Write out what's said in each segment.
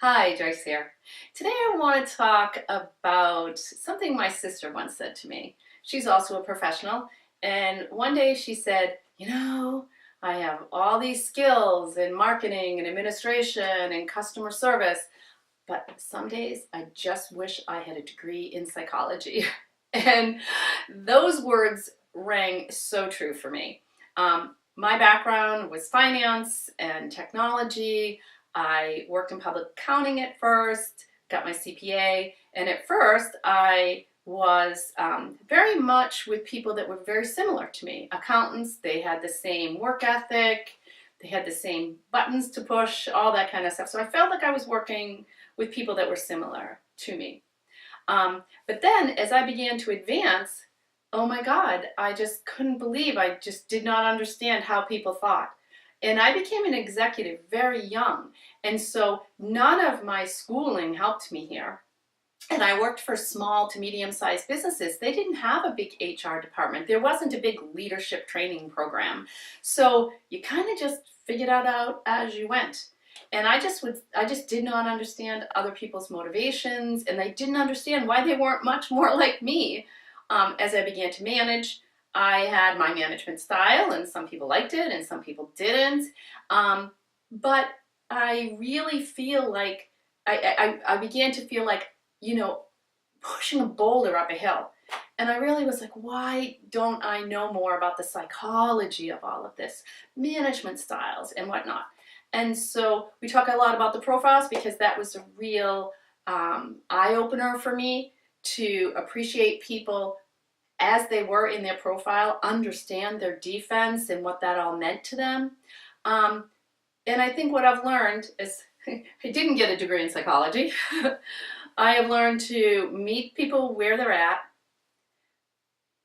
Hi, Joyce here. Today I want to talk about something my sister once said to me. She's also a professional, and one day she said, I have all these skills in marketing and administration and customer service, but some days I just wish I had a degree in psychology. And those words rang so true for me. My background was finance and technology. I worked in public accounting at first, got my CPA, and at first I was very much with people that were very similar to me. Accountants, they had the same work ethic, they had the same buttons to push, all that kind of stuff. So I felt like I was working with people that were similar to me. But then as I began to advance, oh my God, I just couldn't believe, I just did not understand how people thought. And I became an executive very young. And so none of my schooling helped me here. And I worked for small to medium-sized businesses. They didn't have a big HR department. There wasn't a big leadership training program. So you kind of just figured it out as you went. And I just did not understand other people's motivations, and I didn't understand why they weren't much more like me. As I began to manage, I had my management style, and some people liked it and some people didn't. But I really feel like I began to feel like, pushing a boulder up a hill. And I really was like, why don't I know more about the psychology of all of this, management styles and whatnot? And so we talk a lot about the profiles because that was a real eye-opener for me to appreciate people as they were in their profile, understand their defense and what that all meant to them. And I think what I've learned is, I didn't get a degree in psychology. I have learned to meet people where they're at,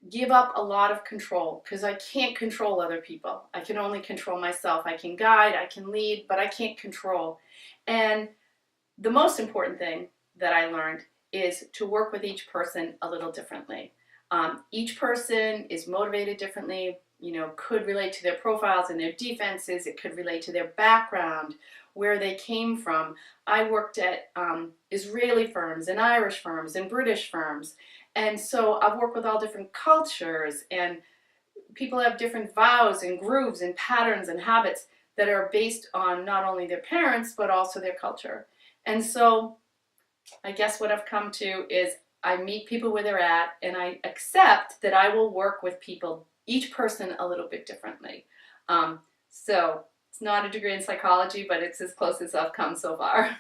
give up a lot of control, because I can't control other people. I can only control myself. I can guide, I can lead, but I can't control. And the most important thing that I learned is to work with each person a little differently. Each person is motivated differently, could relate to their profiles and their defenses. It could relate to their background, where they came from. I worked at Israeli firms and Irish firms and British firms. And so I've worked with all different cultures, and people have different vows and grooves and patterns and habits that are based on not only their parents, but also their culture. And so I guess what I've come to is I meet people where they're at, and I accept that I will work with people, each person a little bit differently. So it's not a degree in psychology, but it's as close as I've come so far.